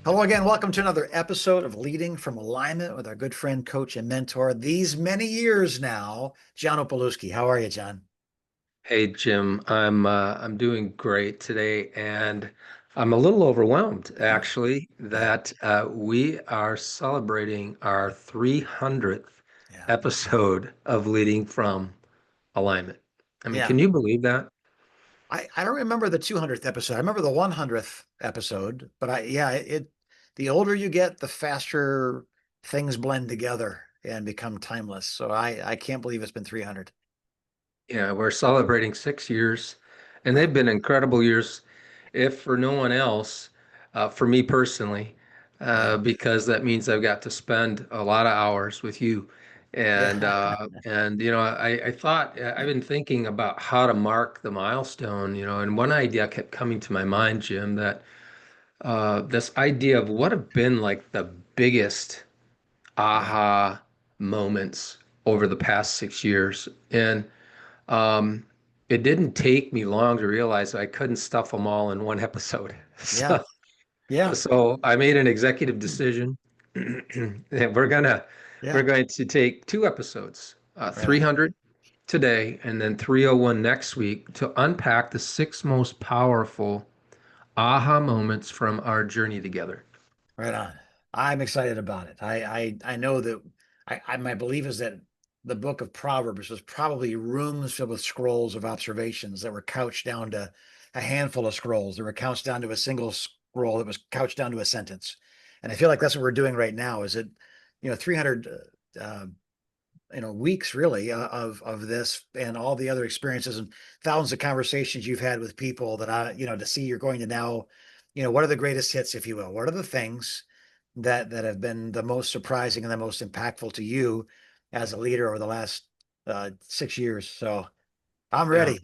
Hello again. Welcome to another episode of Leading from Alignment with our good friend, coach, and mentor these many years now, John Opalewski. How are you, John? Hey Jim, I'm doing great today, and I'm a little overwhelmed actually Yeah, that we are celebrating our 300th yeah, episode of Leading from Alignment. I mean, yeah. can you believe that? I don't remember the 200th episode. I remember the 100th episode, but the older you get, the faster things blend together and become timeless. So I can't believe it's been 300. Yeah, we're celebrating 6 years, and Wow. they've been incredible years, if for no one else, for me personally, Yeah, because that means I've got to spend a lot of hours with you. And yeah, I thought I've been thinking about how to mark the milestone, and one idea kept coming to my mind, Jim, that this idea of what have been like the biggest yeah, aha moments over the past 6 years. And um, it didn't take me long to realize I couldn't stuff them all in one episode. yeah, yeah, So I made an executive decision. And we're yeah. going to take two episodes, Right on. 300 today and then 301 next week to unpack the six most powerful aha moments from our journey together. Right on. I'm excited about it. I know that my belief is that the book of Proverbs was probably rooms filled with scrolls of observations that were couched down to a handful of scrolls that were couched down to a single scroll that was couched down to a sentence. And I feel like that's what we're doing right now is that, 300 weeks really of this and all the other experiences and thousands of conversations you've had with people that to see you're going to now, what are the greatest hits, if you will? What are the things that have been the most surprising and the most impactful to you as a leader over the last 6 years? So I'm Yeah. ready.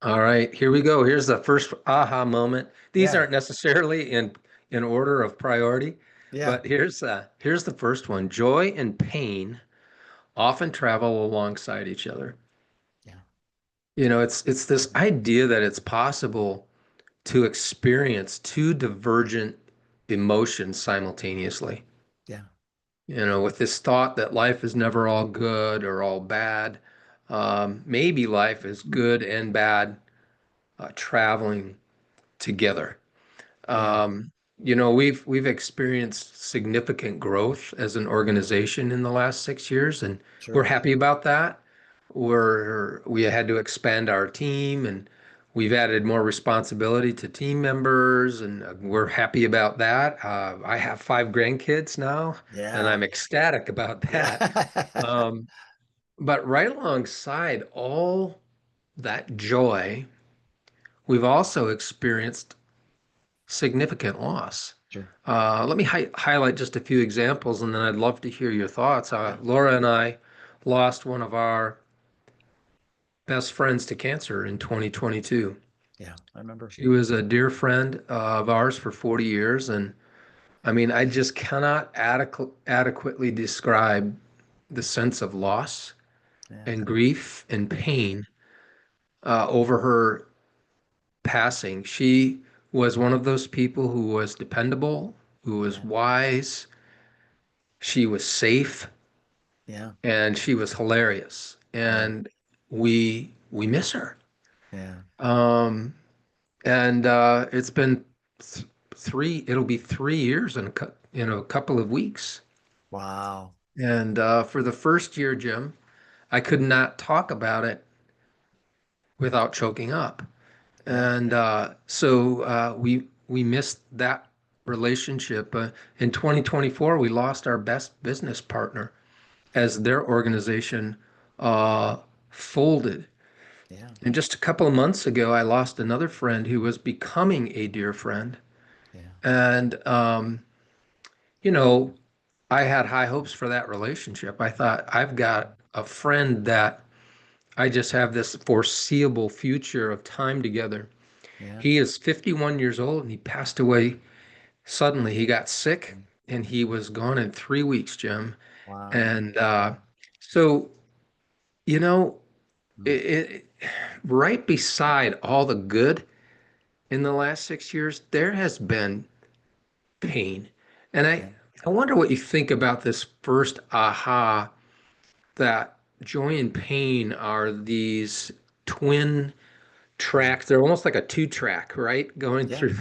All right, here we go. Here's the first aha moment. These Yeah, aren't necessarily in order of priority, yeah, but here's the first one. Joy and pain often travel alongside each other. yeah, It's this idea that it's possible to experience two divergent emotions simultaneously. yeah, With this thought that life is never all good or all bad. Maybe life is good and bad traveling together. yeah, Um, we've experienced significant growth as an organization in the last 6 years, and we're sure, happy about that. We had to expand our team, and we've added more responsibility to team members, and we're happy about that. I have five grandkids now, and yeah, I'm ecstatic about that. yeah, Um, but right alongside all that joy, we've also experienced significant loss. sure, Let me highlight just a few examples, and then I'd love to hear your thoughts. yeah, Laura and I lost one of our best friends to cancer in 2022. yeah. I remember. She was a dear friend of ours for 40 years, and I mean, I just cannot adequately describe the sense of loss Yeah, and grief and pain over her passing. She was one of those people who was dependable, who was yeah, wise, she was safe, yeah, and she was hilarious. yeah, And we miss her. yeah. Um, and it's been it'll be 3 years in a couple of weeks. Wow. And for the first year, Jim, I could not talk about it without choking up. Yeah, And we missed that relationship. In 2024, we lost our best business partner yeah, as their organization uh, folded. yeah, And just a couple of months ago, I lost another friend who was becoming a dear friend. yeah, And, you know, I had high hopes for that relationship. I thought, I've got a friend that I just have this foreseeable future of time together. yeah. He is 51 years old and he passed away suddenly. He got sick and he was gone in 3 weeks, Jim. Wow. And so, you know, Mm. it, right beside all the good in the last 6 years, there has been pain. And I, Yeah. I wonder what you think about this first aha that joy and pain are these twin Yeah. tracks. They're almost like a two track, right? Going Yeah. through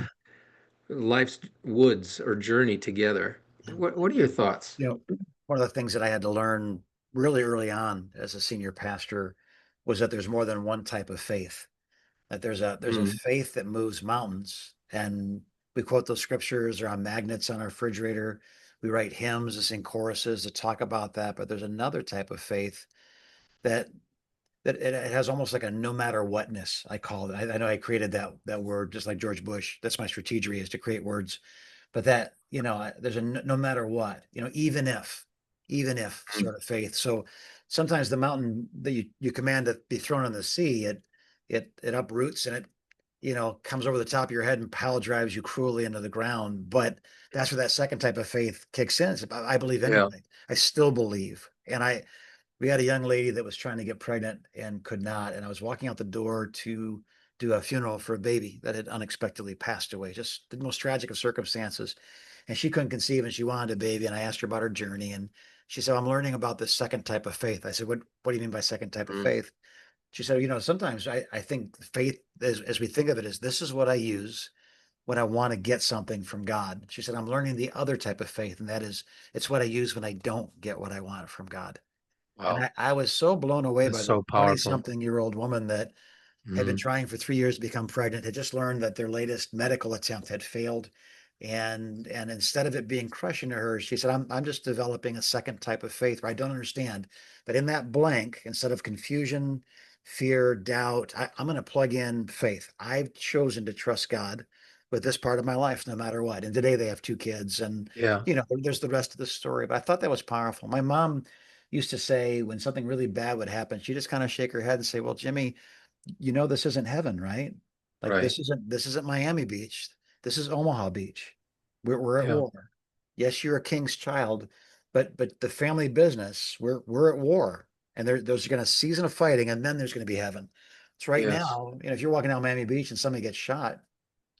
life's woods or journey together. Yeah. What are your thoughts? You know, one of the things that I had to learn really early on as a senior pastor was that there's more than one type of faith. That there's a Mm, faith that moves mountains, and we quote those scriptures. They're on magnets on our refrigerator. We write hymns to sing choruses to talk about that. But there's another type of faith that it has almost like a no matter whatness. I call it. I know I created that word just like George Bush. That's my strategy is to create words, but that there's a no matter what, even if mm. sort of faith. So sometimes the mountain that you command to be thrown in the sea, it uproots and it comes over the top of your head and pile drives you cruelly into the ground. But that's where that second type of faith kicks in. I believe Yeah. anyway. I still believe, and we had a young lady that was trying to get pregnant and could not. And I was walking out the door to do a funeral for a baby that had unexpectedly passed away, just the most tragic of circumstances. And she couldn't conceive and she wanted a baby. And I asked her about her journey. And she said, I'm learning about this second type of faith. I said, what do you mean by second type of Mm. faith? She said, sometimes I think faith, as we think of it, is this is what I use when I want to get something from God. She said, I'm learning the other type of faith. And that is, it's what I use when I don't get what I want from God. And Wow. I was so blown away That's by this so 20 powerful. something year old woman that had been Mm. trying for 3 years to become pregnant, had just learned that their latest medical attempt had failed. And instead of it being crushing to her, she said, I'm just developing a second type of faith where I don't understand. But in that blank, instead of confusion, fear, doubt, I'm going to plug in faith. I've chosen to trust God with this part of my life, no matter what. And today they have two kids, and Yeah. there's the rest of the story. But I thought that was powerful. My mom used to say when something really bad would happen, she just kind of shake her head and say, "Well, Jimmy, this isn't heaven, right? Like Right. this isn't Miami Beach. This is Omaha Beach. We're at Yeah. war. Yes, you're a king's child, but the family business, we're at war. And there's going to season of fighting, and then there's going to be heaven. So right Yes. now, if you're walking down Miami Beach and somebody gets shot,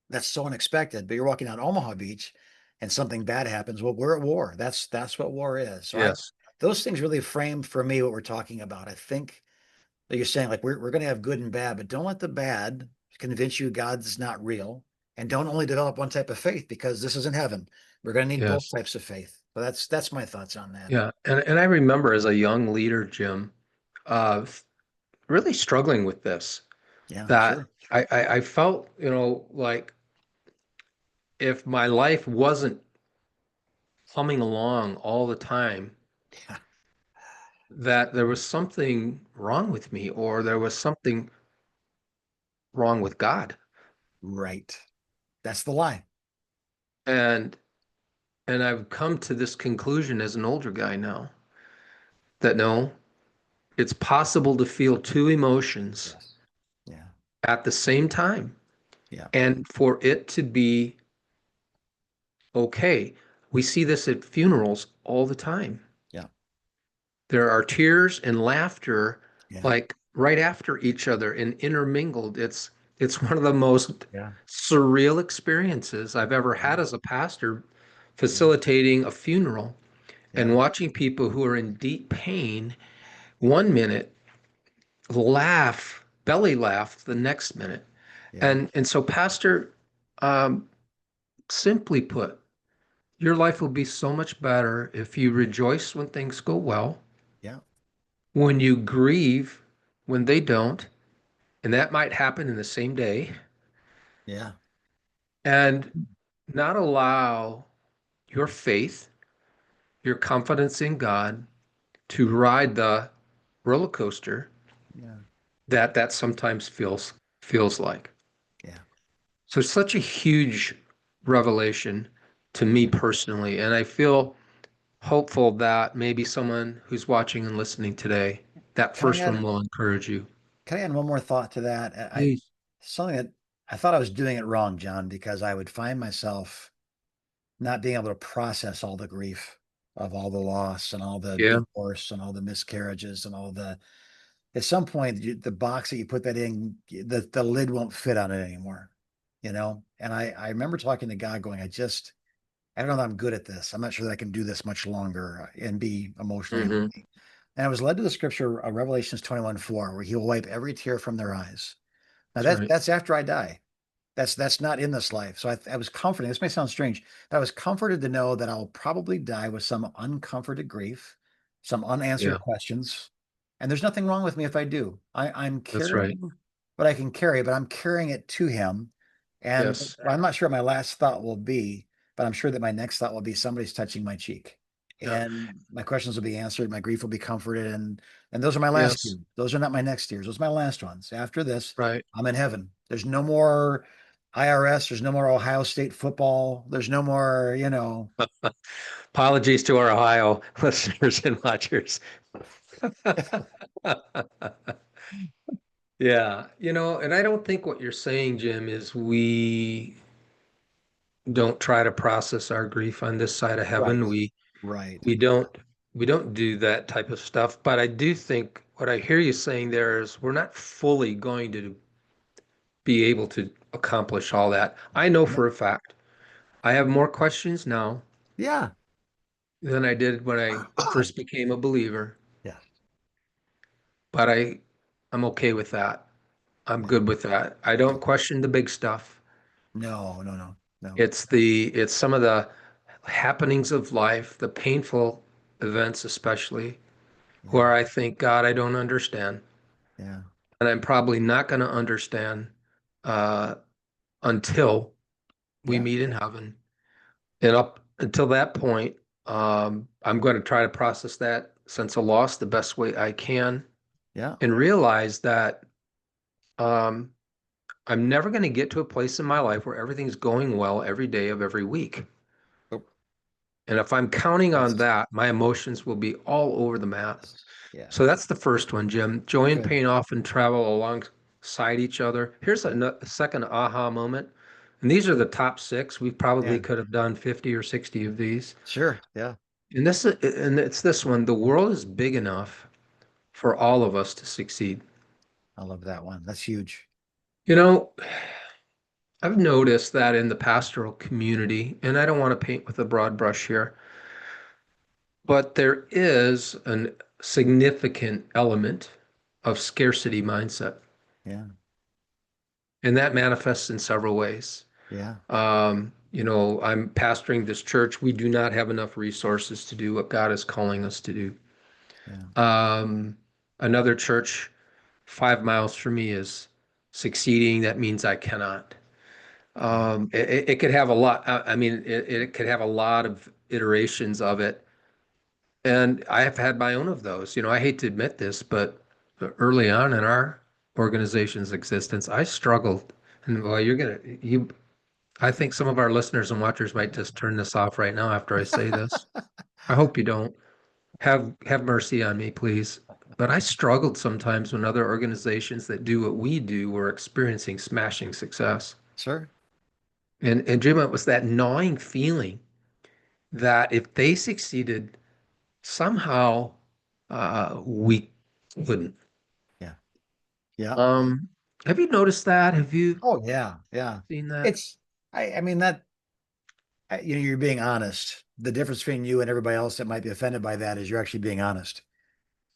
that's so unexpected. But you're walking down Omaha Beach and something bad happens. Well, we're at war. That's what war is. So I Yes. those things really frame for me what we're talking about. I think that you're saying like we're going to have good and bad, but don't let the bad convince you God's not real, and don't only develop one type of faith because this isn't heaven. We're going to need both Yes. types of faith. But that's my thoughts on that. Yeah. And I remember as a young leader, Jim, uh, really struggling with this, Yeah, that sure. I felt, like if my life wasn't humming along all the time, Yeah, that there was something wrong with me or there was something wrong with God. right. That's the lie. And and I've come to this conclusion as an older guy now that no, it's possible to feel two emotions Yes. Yeah. at the same time Yeah. and for it to be okay. We see this at funerals all the time. Yeah. There are tears and laughter Yeah. like right after each other and intermingled. It's one of the most Yeah. surreal experiences I've ever Yeah. had as a pastor Yeah. facilitating a funeral and Yeah. watching people who are in deep pain one minute laugh, belly laugh the next minute. Yeah. And so pastor, um, simply put, your life will be so much better if you rejoice when things go well, Yeah. when you grieve when they don't, and that might happen in the same day, Yeah. and not allow your faith, your confidence in God to ride the roller coaster Yeah. that sometimes feels like. Yeah. So it's such a huge revelation to me Yeah. personally, and I feel hopeful that maybe someone who's watching and listening today, that Can I first add one will encourage you. can I add one more thought to that? Please. Something that I thought I was doing it wrong, John, because I would find myself not being able to process all the grief of all the loss and all the Yeah. divorce and all the miscarriages and at some point the box that you put that in, the lid won't fit on it anymore. And I remember talking to God going, I don't know that I'm good at this. I'm not sure that I can do this much longer and be emotionally Hmm. healthy. And I was led to the scripture, Revelations 21:4, where he will wipe every tear from their eyes. Now That's right. that's after I die. That's not in this life. So I was comforted. This may sound strange, but I was comforted to know that I'll probably die with some uncomforted grief, some Yeah, unanswered questions. And there's nothing wrong with me if I do. I'm that's right. carrying what I can carry, but I'm carrying it to him. And Yes. I'm not sure what my last thought will be, but I'm sure that my next thought will be somebody's touching my cheek. Yeah. And my questions will be answered, my grief will be comforted, and those are my last Yes. tears. Those are not my next tears. Those are my last ones. After this, Right. I'm in heaven. There's no more IRS. There's no more Ohio State football. There's no more, Apologies to our Ohio listeners and watchers. Yeah, and I don't think what you're saying, Jim, is we don't try to process our grief on this side of right, heaven. We right. we don't we don't do that type of stuff. But I do think what I hear you saying there is we're not fully going to be able to accomplish all that. I know No, for a fact I have more questions now yeah. than I did when I first became a believer, Yeah, but I'm okay with that. I'm yeah. good with that. I don't question the big stuff. No, no, no, no. It's some of the happenings of life, the painful events especially, Yeah, where I think, God, I don't understand. yeah, And I'm probably not going to understand uh, until we yeah, meet in heaven. And up until that point, I'm going to try to process that sense of loss the best way I can yeah. and realize that um, I'm never going to get to a place in my life where everything's going well every day of every week. Oh, And if I'm counting on yes, that, my emotions will be all over the map. yes, yeah. So that's the first one, Jim. Joy and Good. pain often travel alongside each other. Here's Yeah, a second aha moment. And these are the top six. We probably yeah. could have done 50 or 60 of these. Sure. Yeah, And it's this one. The world is big enough for all of us to succeed. I love that one. That's huge. You know, I've noticed that in the pastoral community, and I don't want to paint with a broad brush here, but there is a significant element of scarcity mindset, Yeah, and that manifests in several ways. yeah, I'm pastoring this church. We do not have enough resources to do what God is calling us to do. yeah, Um, Another church 5 miles from me is succeeding. That means I cannot. yeah. It could have a lot. I mean, it could have a lot of iterations of it. And I have had my own of those. I hate to admit this, but early on in our organization's existence, I struggled. And well, I think some of our listeners and watchers might just turn this off right now after I say this. I hope you don't. Have mercy on me, please. But I struggled sometimes when other organizations that do what we do were experiencing smashing success. Sure. And Jim, it was that gnawing feeling that if they succeeded, somehow we couldn't. Yeah, yeah. Um, have you noticed that? Have you Oh, yeah, yeah. seen that? It's, I mean, you're being honest. The difference between you and everybody else that might be offended by that is you're actually being honest.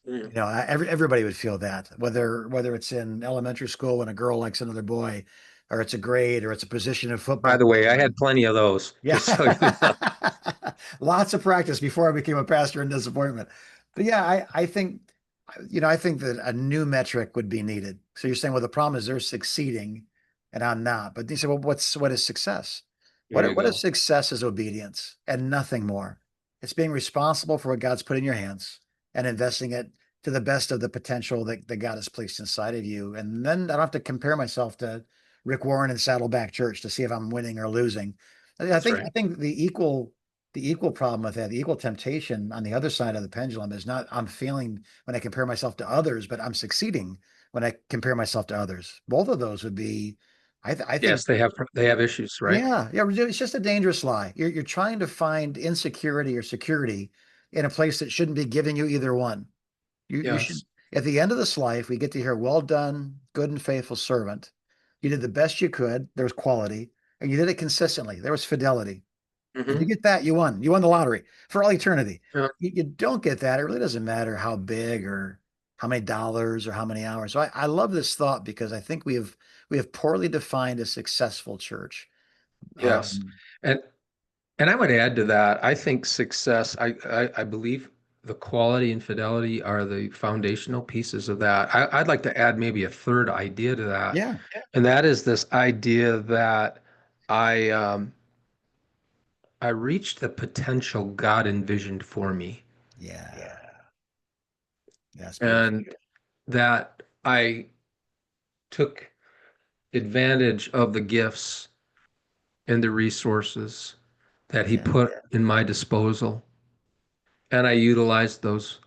Mm. Everybody would feel that, whether it's in elementary school when a girl likes another boy, or it's a grade, or it's a position in By football. the way, I had plenty of those, Yeah. just so you know. Lots of practice before I became a pastor in disappointment. But yeah, I think that a new metric would be needed. So you're saying, well, the problem is they're succeeding and I'm not. But you say, well, what is success? There you What is go. success is obedience and nothing more. It's being responsible for what God's put in your hands and investing it to the best of the potential that God has placed inside of you. And then I don't have to compare myself to Rick Warren and Saddleback Church to see if I'm winning or losing. That's right. I think the equal problem with that, the equal temptation on the other side of the pendulum is not I'm failing when I compare myself to others, but I'm succeeding when I compare myself to others. Both of those would be, I think, Yes, they have issues, right? yeah, yeah, it's just a dangerous lie. You're trying to find insecurity or security in a place that shouldn't be giving you either one. You should, Yes. at the end of this life, we get to hear, well done, good and faithful servant. You did the best you could. There was quality, and you did it consistently. There was fidelity. If you Hmm. get that, you won. You won the lottery for all eternity. Yeah. You don't get that, it really doesn't matter how big or how many dollars or how many hours. So I love this thought because I think we have poorly defined a successful church. Yes. Um, And and I would add to that, I think success, I believe the quality and fidelity are the foundational pieces of that. I'd like to add maybe a third idea to that. yeah, And that is this idea that I I reached the potential God envisioned for me. yeah, that's beautiful. And that I took advantage of the gifts and the resources that he Yeah, put in my disposal, and I utilized those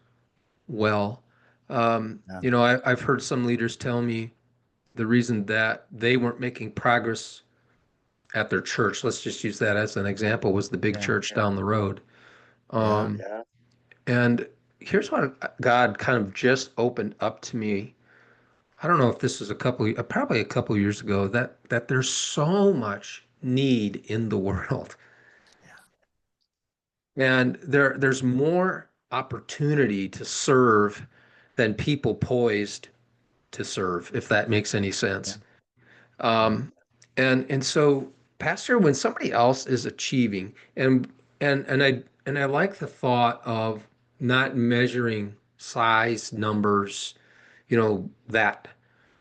well. yeah, I've heard some leaders tell me the reason that they weren't making progress at their church, let's just use that as an example, was the big yeah, church down the road. yeah, And here's what God kind of just opened up to me. I don't know if this was probably a couple years ago, that there's so much need in the world. yeah, And there's more opportunity to serve than people poised to serve, if that makes any yeah, sense. yeah, Um, and so, Pastor, when somebody else is achieving, and I like the thought of not measuring size, numbers, that.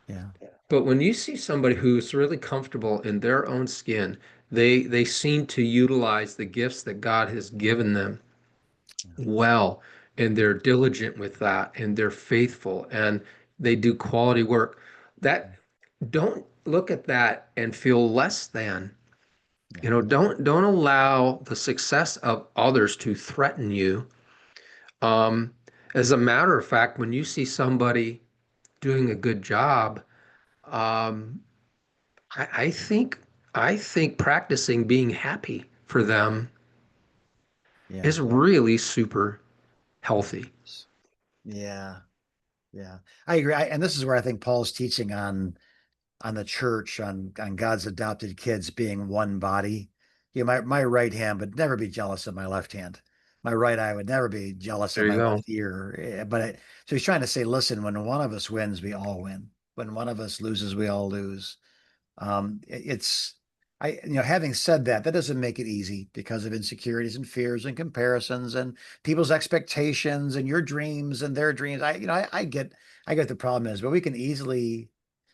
yeah, But when you see somebody who's really comfortable in their own skin, they seem to utilize the gifts that God has given them well, and they're diligent with that, and they're faithful, and they do quality work. That don't look at that and feel less than. yeah, Don't allow the success of others to threaten you. Um, as a matter of fact, when you see somebody doing a good job, um, I think practicing being happy for them yeah, is really super healthy. yeah, yeah. I agree. And this is where I think Paul's teaching on the church, on God's adopted kids being one body. My right hand would never be jealous of my left hand. My right eye would never be jealous of There you my go. left ear. So he's trying to say, listen, when one of us wins, we all win. When one of us loses, we all lose. It's having said that, that doesn't make it easy because of insecurities and fears and comparisons and people's expectations and your dreams and their dreams. I get the problem is, but we can easily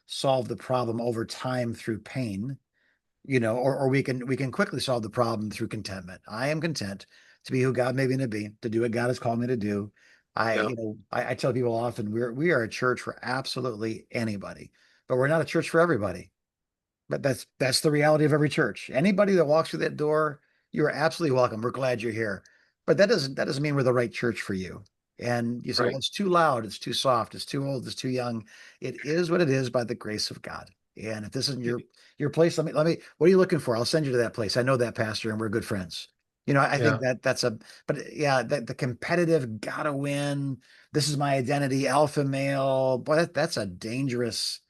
solve the problem over time through pain, or we can quickly solve the problem through contentment. I am content to be who God made me to be, to do what God has called me to do. I, Yeah, you know, I tell people often we are a church for absolutely anybody, but we're not a church for everybody. But that's the reality of every church. Anybody that walks through that door, you are absolutely welcome. We're glad you're here. But that doesn't mean we're the right church for you. And you say, well, right. it's too loud, it's too soft, it's too old, it's too young. It is what it is by the grace of God. And if this isn't your place, let me. What are you looking for? I'll send you to that place. I know that pastor, and we're good friends. I think Yeah, that's a. But yeah, the competitive gotta win. This is my identity, alpha male. Boy, that's a dangerous.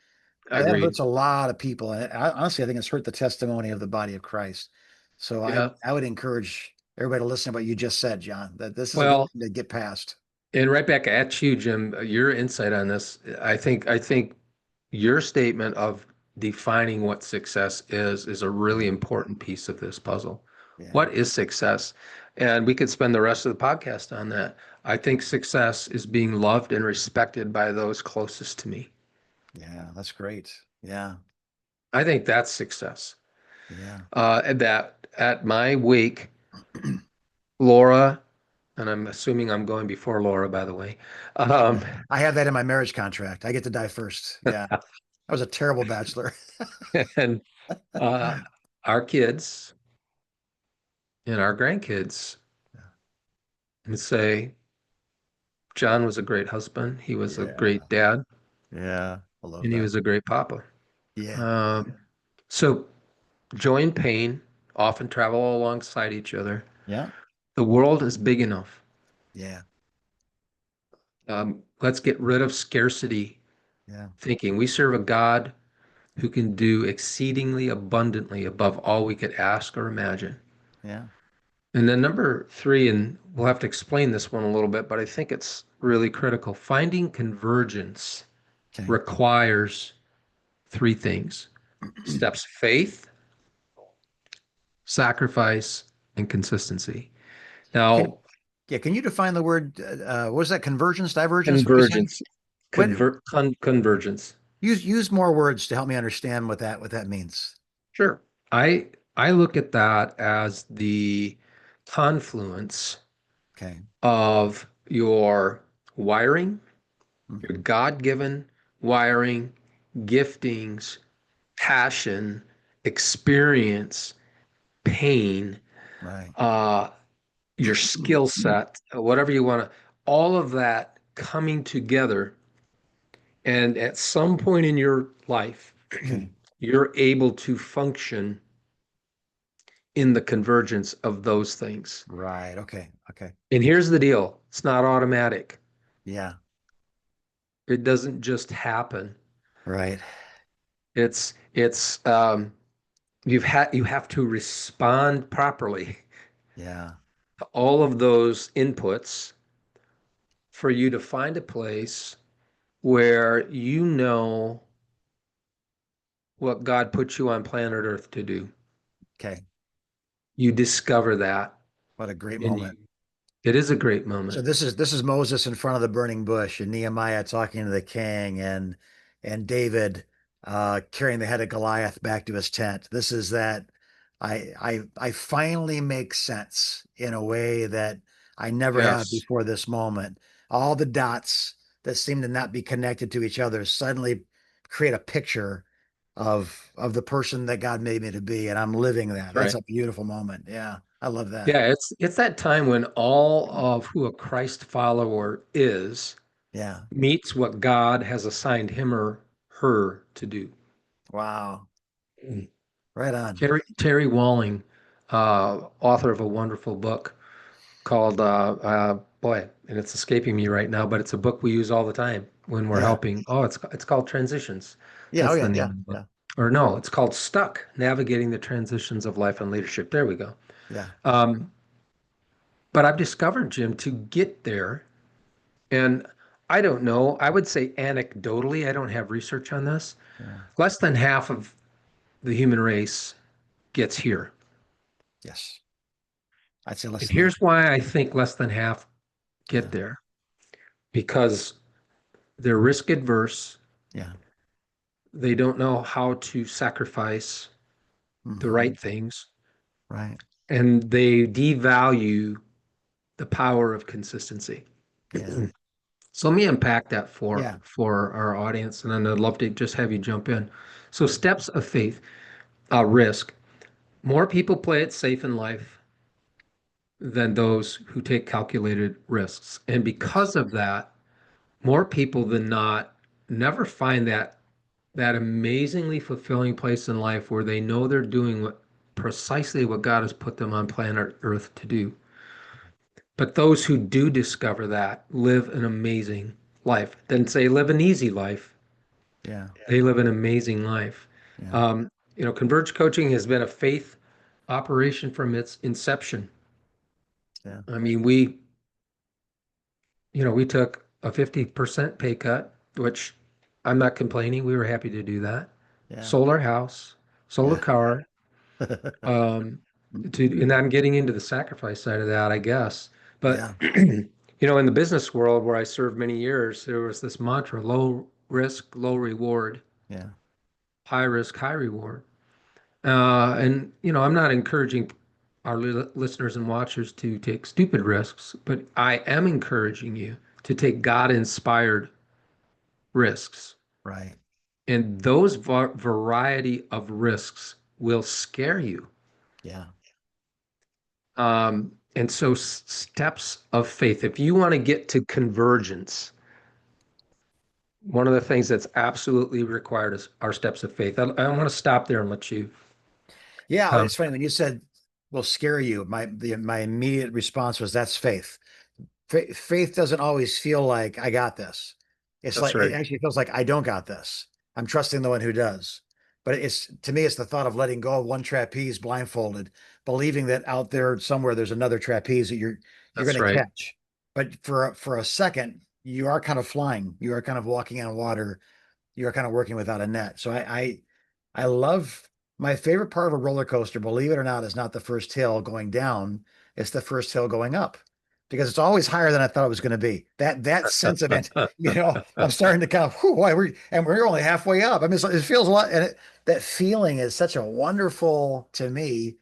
That agreed. hurts a lot of people. And honestly, I think it's hurt the testimony of the body of Christ. So I, Yeah. I would encourage everybody to listen to what you just said, John, that this is a good Well, thing to get past. and right back at you, Jim, your insight on this, I think your statement of defining what success is a really Yeah. important piece of this puzzle. Yeah. What is success? And we could spend the rest of the podcast on that. I think success is being loved and respected by those closest to me. Yeah. That's great. Yeah. I think that's success. Yeah. And that at my wake, Laura, and I'm assuming I'm going before Laura, by the way. Yeah. Um, I have that in my marriage contract. I get to die first. Yeah. I was a terrible bachelor. and uh, our kids and our grandkids would say, John was a great husband. He was a Yeah. great dad, Yeah. I love and he that. was a great papa. Yeah. So joy and pain often travel alongside each other. Yeah. The world is big enough. Yeah. Let's get rid of scarcity Yeah. thinking. We serve a God who can do exceedingly abundantly above all we could ask or imagine. Yeah. And then number three, and we'll have to explain this one a little bit, but I think it's really critical. Finding convergence Okay. requires three things: steps of faith, sacrifice, and consistency. Can Now, yeah, can you define the word what was that convergence, divergence? What were you saying? convergence, What convergence. use more words to help me understand what that means. Sure. I I look at that as the confluence Okay. of your wiring, your Hmm. God-given wiring, giftings, passion, experience, pain, Right. uh, your skill set, whatever you want to, all of that coming together. And at some point in your life, Okay. you're able to function in the convergence of those things. Right. Okay. Okay. And here's the deal, it's not automatic. Yeah. It doesn't just happen. Right. It's you have to respond properly Yeah. to all of those inputs for you to find a place where you know what God put you on planet Earth to do. Okay. You discover that, What a great and moment. it is a great So moment. this is Moses in front of the burning bush and Nehemiah talking to the king and David carrying the head of Goliath back to his tent. This is that I finally make sense in a way that I never have Yes, before this moment. All the dots that seem to not be connected to each other suddenly create a picture of the person that God made me to be, and I'm living that. that's That's right. a beautiful moment. Yeah, I love that. Yeah, it's that time when all of who a Christ follower is Yeah. meets what God has assigned him or her to do. Wow. Right on. Terry Walling, author of a wonderful book called boy, and it's escaping me right now, but it's a book we use all the time when we're Yeah. helping. Oh, it's called Transitions. Yeah. Oh That's the yeah. name Yeah. of the book. Yeah. Or no, it's called Stuck: Navigating the Transitions of Life and Leadership. There we go. Yeah. Um, but I've discovered, Jim, to get there, and I don't know, I would say anecdotally, I don't have research on this. Yeah. Less than half of the human race gets here. Yes. I'd say less And than that. here's why I think less than half get Yeah. there, because they're risk adverse. Yeah. They don't know how to sacrifice the Hmm. right things, Right. and they devalue the power of consistency. Yeah. So let me unpack that Yeah. for our audience, and then I'd love to just have you jump in. So steps of faith, risk. More people play it safe in life than those who take calculated risks. And Yes. because of that, more people than not never find that amazingly fulfilling place in life where they know they're doing precisely what God has put them on planet Earth to do. But those who do discover that live an amazing life. Didn't say live an easy life. Yeah. They live an amazing life. Yeah. Um, Converge Coaching has been a faith operation from its inception. Yeah. I mean, we took a 50% pay cut, which I'm not complaining. We were happy to do that. Yeah. Sold our house, sold a Yeah. car, um, and I'm getting into the sacrifice side of that, I guess. But, Yeah. in the business world where I served many years, there was this mantra: low risk, low reward, Yeah. high risk, high reward. And, I'm not encouraging our listeners and watchers to take stupid risks, but I am encouraging you to take God-inspired risks. Right. And those variety of risks will scare you. Yeah. And so steps of faith, if you want to get to convergence, one of the things that's absolutely required is our steps of faith. I want to stop there and let you Yeah. come. It's funny when you said will scare you. My immediate response was that's faith. Faith doesn't always feel like I got this. It's That's like it right. actually feels like I don't got this. I'm trusting the one who does. But it's to me, it's the thought of letting go of one trapeze blindfolded, believing that out there somewhere there's another trapeze that you're That's going to right. catch. But for a second, you are kind of flying. You are kind of walking on water. You are kind of working without a net. So I love my favorite part of a roller coaster, believe it or not, is not the first hill going down, it's the first hill going up because it's always higher than I thought it was going to be. That sense of it, I'm starting to kind of, whew, why we're only halfway up. I mean, it feels a lot, and that feeling is such a wonderful to me.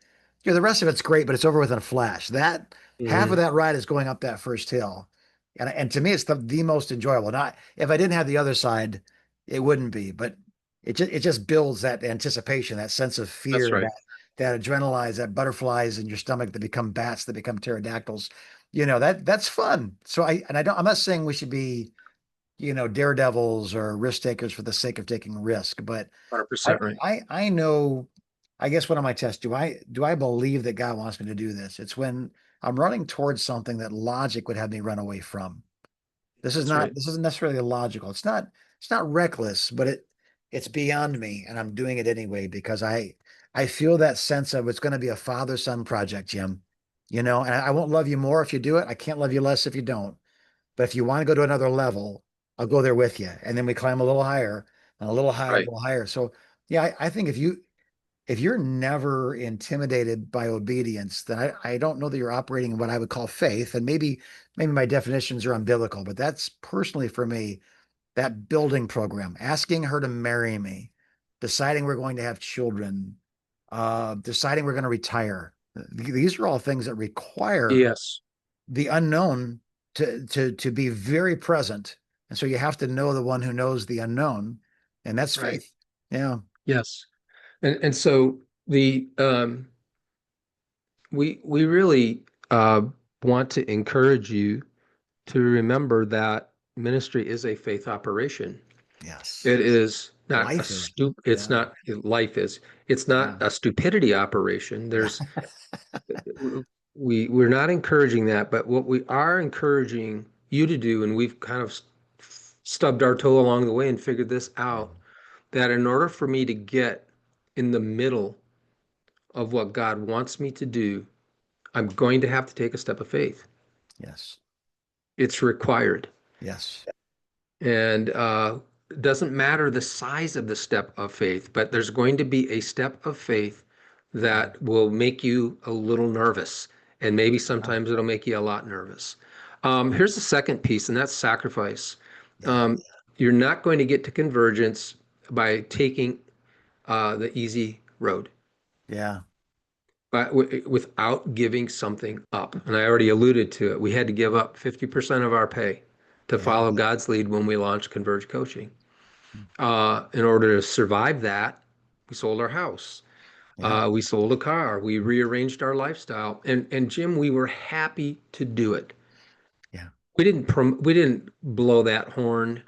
The rest of it's great, but it's over within a flash. That half of Mhm. that ride is going up that first hill. And to me, it's the most enjoyable. Not if I didn't have the other side, it wouldn't be, but it just builds that anticipation, that sense of That's fear, right. that adrenalize, that butterflies in your stomach that become bats, that become pterodactyls. That's fun. So I'm not saying we should be, daredevils or risk takers for the sake of taking risk, but I 100% right. I know, I guess one of my tests, do I believe that God wants me to do this? It's when I'm running towards something that logic would have me run away from. That's right. This isn't necessarily illogical. It's not reckless, but it's beyond me and I'm doing it anyway because I feel that sense of it's going to be a father-son project, Jim. And I won't love you more if you do it. I can't love you less if you don't. But if you want to go to another level, I'll go there with you. And then we climb a little higher and a little higher, a Right. little higher. So yeah, I think if you're never intimidated by obedience, then I don't know that you're operating in what I would call faith. And maybe my definitions are unbiblical, but that's personally for me, that building program, asking her to marry me, deciding we're going to have children, deciding we're going to retire. These are all things that require Yes. the unknown to be very present. And so you have to know the one who knows the unknown, and that's Right. faith. Yeah, Yes. And so the we really want to encourage you to remember that ministry is a faith operation. yes. It is not a Life is. it's Yeah, not life is it's yeah, not a stupidity operation. yeah, We're not encouraging that, but what we are encouraging you to do, and we've kind of stubbed our toe along the way and figured this out, that in order for me to get in the middle of what God wants me to do, I'm going to have to take a step of faith. yes, It's required. yes, And it doesn't matter the size of the step of faith, but there's going to be a step of faith yeah, that will make you a little nervous. And maybe yeah, sometimes it'll make you a lot nervous. Here's the second piece, and that's sacrifice. yeah, Um, you're not going to get to convergence by taking the easy road, yeah, but without giving something up. And I already alluded to it. We had to give up 50% of our pay to yeah, follow God's lead when we launched Converge Coaching. In order to survive that, we sold our house. yeah, We sold a car. We rearranged our lifestyle. And Jim, we were happy to do it. yeah, We didn't blow that horn.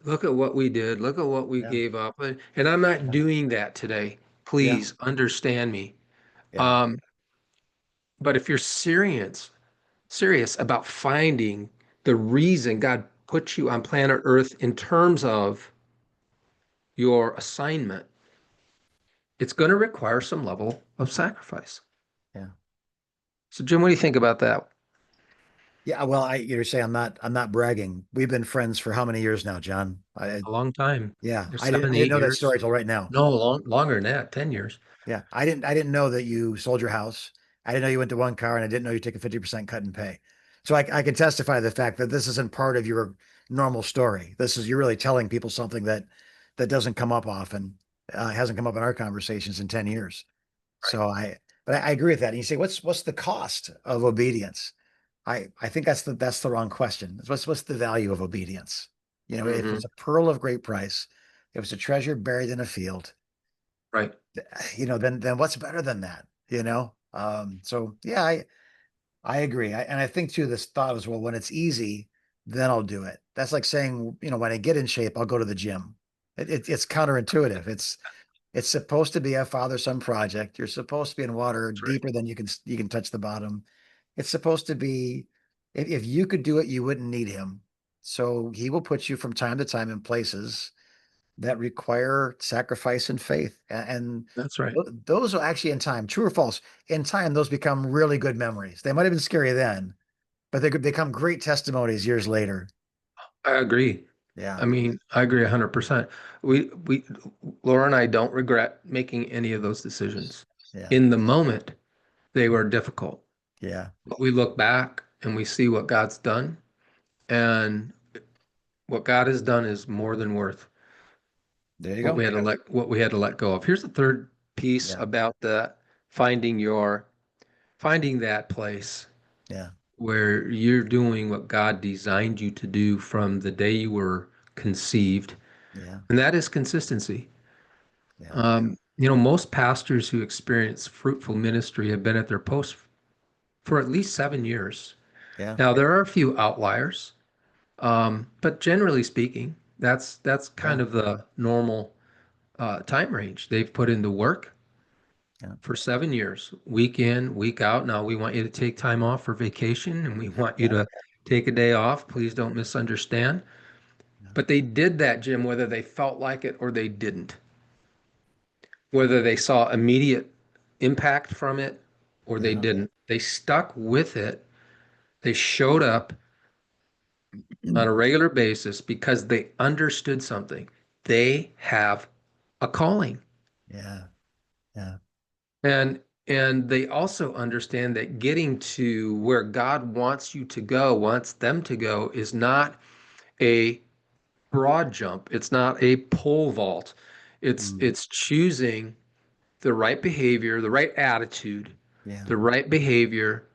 Look at what we did. Look at what we yeah, gave up. And I'm not doing that today. yeah, Please understand me. yeah, Um, but if you're serious about finding the reason God put you on planet Earth in terms of your assignment, it's going to require some level of sacrifice. yeah. So, Jim, what do you think about that? Yeah, well, you're saying I'm not bragging. We've been friends for how many years now, John? A long time. Yeah, There's I didn't seven, I didn't eight know that years. story till right now. No, longer than that, 10 years. Yeah, I didn't know that you sold your house. I didn't know you went to one car, and I didn't know you took a 50% cut in pay. So I can testify to the fact that this isn't part of your normal story. You're really telling people something that doesn't come up often, hasn't come up in our conversations in 10 years. Right. So but I agree with that. And you say, what's the cost of obedience? I think that's the wrong question. What's the value of obedience? If Hmm. it's a pearl of great price, if it's a treasure buried in a field, Right. then what's better than that? So yeah, I agree. And I think too, this thought is, well, when it's easy, then I'll do it. That's like saying, when I get in shape, I'll go to the gym. It's counterintuitive. It's supposed to be a father-son project. You're supposed to be in water That's right. deeper than you can touch the bottom. It's supposed to be, if you could do it, you wouldn't need him. So he will put you from time to time in places that require sacrifice and faith. And That's right. those are actually in time, true or false, in time, those become really good memories. They might have been scary then, but they could become great testimonies years later. I agree. Yeah. I mean, I agree 100%. We Laura and I don't regret making any of those decisions. Yeah. In the moment, they were difficult. Yeah. But we look back and we see what God's done, and what God has done is more than worth There you go. what we had to let go of. Here's the third piece Yeah. about the finding your finding that place Yeah. where you're doing what God designed you to do from the day you were conceived, Yeah. and that is consistency. Yeah. Most pastors who experience fruitful ministry have been at their post for at least 7 years. Yeah. Now, there are a few outliers, but generally speaking, that's kind Yeah. of the normal time range. They've put in the work Yeah. for 7 years, week in, week out. Now, we want you to take time off for vacation and we want you Yeah. to take a day off. Please don't misunderstand. But they did that, Jim, whether they felt like it or they didn't, whether they saw immediate impact from it or they Yeah. didn't. They stuck with it. They showed up Yeah. on a regular basis because they understood something. They have a calling. Yeah. Yeah. And they also understand that getting to where God wants you to go, wants them to go, is not a broad jump. It's not a pole vault. Mm. It's choosing the right behavior, the right attitude, Yeah. the right behavior,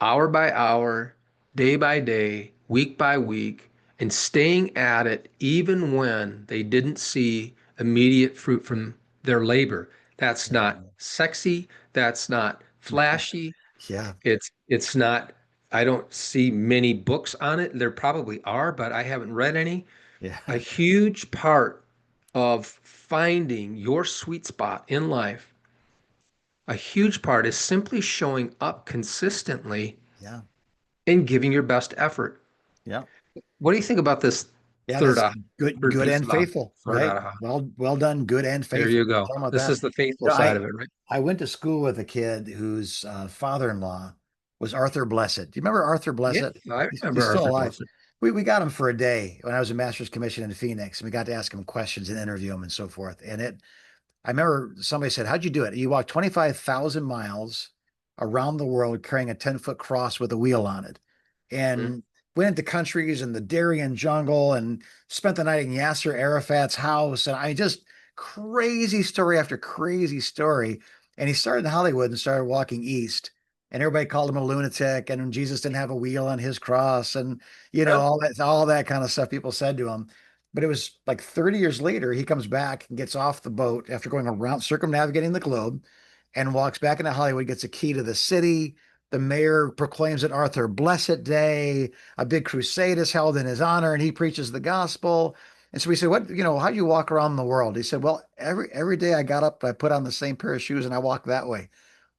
hour by hour, day by day, week by week, and staying at it even when they didn't see immediate fruit from their labor. That's not Yeah. sexy. That's not flashy. Yeah. It's not, I don't see many books on it. There probably are, but I haven't read any. Yeah. A huge part of finding your sweet spot in life, a huge part is simply showing up consistently Yeah. and giving your best effort. Yeah. What do you think about this Yeah. third That's uh, good, third good piece and of faithful, third right? aha? Well done, good and There faithful. you go. Talking about This that. is the faithful You know, side I of it, right? I went to school with a kid whose father-in-law was Arthur Blessed. Do you remember Arthur Yeah, Blessed? I remember He's still Arthur alive. Blessitt. We got him for a day when I was a master's commission in Phoenix, and we got to ask him questions and interview him and so forth. And I remember somebody said, "How'd you do it? You walked 25,000 miles around the world carrying a 10-foot cross with a wheel on it, Mhm. and went into countries in the Darien jungle and spent the night in Yasser Arafat's house. And I just crazy story after crazy story. And he started in Hollywood and started walking east. And everybody called him a lunatic. And Jesus didn't have a wheel on his cross. And, Yeah. all that kind of stuff people said to him. But it was like 30 years later, he comes back and gets off the boat after going around circumnavigating the globe and walks back into Hollywood, gets a key to the city. The mayor proclaims it Arthur Blessed Day. A big crusade is held in his honor, and he preaches the gospel. And so we said, how do you walk around the world? He said, well, every day I got up, I put on the same pair of shoes and I walked that way,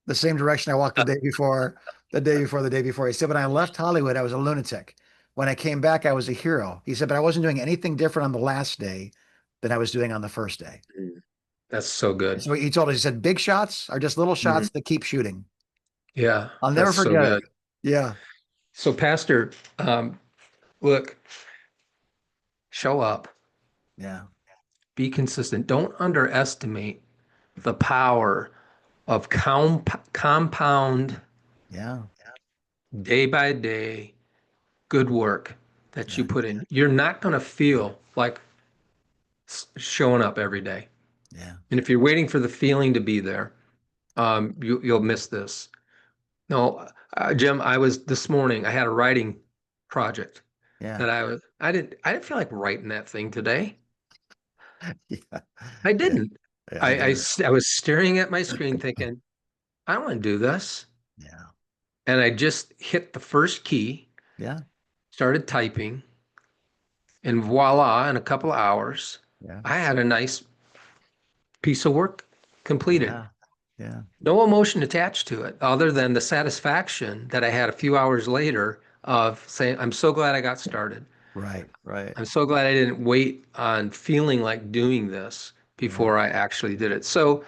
the same direction I walked the day before, the day before, the day before. He said, when I left Hollywood, I was a lunatic. When I came back, I was a hero. He said, but I wasn't doing anything different on the last day than I was doing on the first day. Mm. That's so And good. so he told us, he said, big shots are just little Mhm. shots that keep shooting. Yeah, I'll never that's so forget it. good. Yeah. So, Pastor, look, show up, Yeah. be consistent. Don't underestimate the power of compound Yeah. day by day good work that you Yeah. put in. You're not going to feel like showing up every day. Yeah. And if you're waiting for the feeling to be there, you'll miss this. No, Jim, I was this morning, I had a writing project Yeah. that I didn't feel like writing that thing today. Yeah. I Yeah. didn't. Yeah. I get it. I was staring at my screen thinking, I don't want to do this. Yeah. And I just hit the first key, Yeah. started typing, and voila, in a couple of hours, Yeah. I had a nice piece of work completed. Yeah. Yeah. No emotion attached to it other than the satisfaction that I had a few hours later of saying, I'm so glad I got started. Right. Right. I'm so glad I didn't wait on feeling like doing this Yeah. before I actually did it. So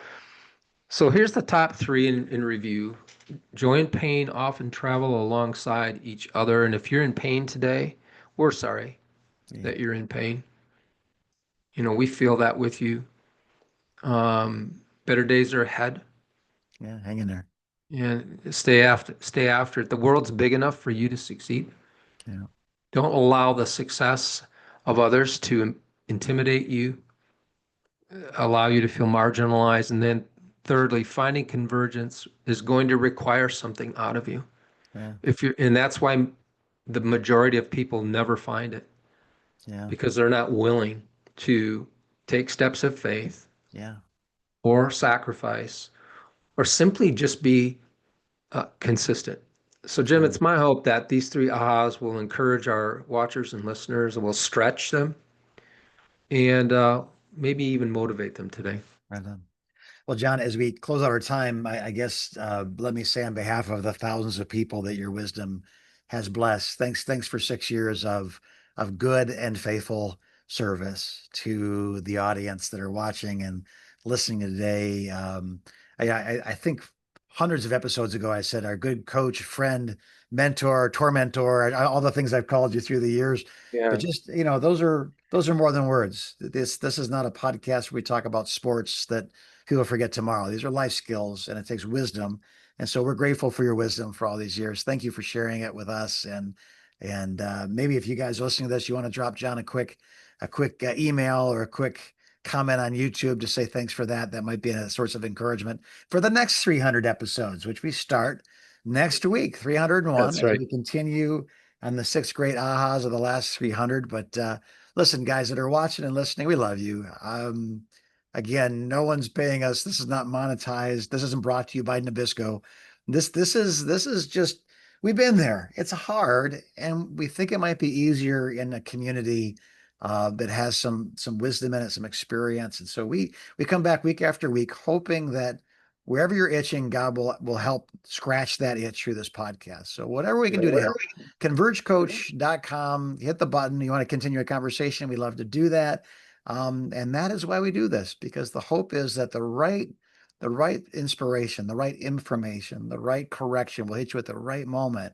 here's the top three in review. Joy and pain often travel alongside each other. And if you're in pain today, we're sorry Yeah. that you're in pain. We feel that with you. Better days are ahead. Yeah. Hang in there. And stay after it. The world's big enough for you to succeed. Yeah. Don't allow the success of others to intimidate you, allow you to feel marginalized. And then thirdly, finding convergence is going to require something out of you. Yeah. And that's why the majority of people never find it, Yeah. because they're not willing to take steps of faith Yeah. or sacrifice or simply just be consistent. So, Jim, Yeah. it's my hope that these three ahas will encourage our watchers and listeners and will stretch them and maybe even motivate them today. Right on. Well, John, as we close out our time, I guess let me say on behalf of the thousands of people that your wisdom has blessed, thanks for 6 years of good and faithful service to the audience that are watching and listening today. I think hundreds of episodes ago, I said our good coach, friend, mentor, tormentor, all the things I've called you through the years. But Yeah. just, those are more than words. This is not a podcast where we talk about sports that people forget tomorrow. These are life skills and it takes wisdom. And so we're grateful for your wisdom for all these years. Thank you for sharing it with us. And maybe if you guys are listening to this, you want to drop John a quick email or a quick comment on YouTube to say thanks for that. That might be a source of encouragement for the next 300 episodes, which we start next week, 301, That's as right. we continue on the six great ahas of the last 300. But listen, guys that are watching and listening, we love you. Again, no one's paying us. This is not monetized. This isn't brought to you by Nabisco. This is just we've been there. It's hard, and we think it might be easier in a community that has some wisdom in it, some experience. And so we come back week after week, hoping that wherever you're itching, God will help scratch that itch through this podcast. So whatever we can do to help, convergecoach.com, hit the button. You want to continue a conversation? We'd love to do that. And that is why we do this, because the hope is that the right inspiration, the right information, the right correction will hit you at the right moment,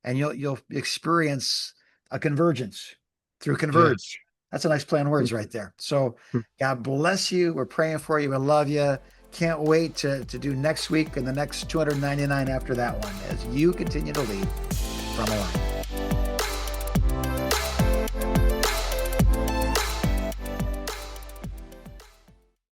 and you'll experience a convergence through Yes. converge. That's a nice play on words right there. So God bless you. We're praying for you. We love you. Can't wait to do next week and the next 299 after that one as you continue to lead from a life.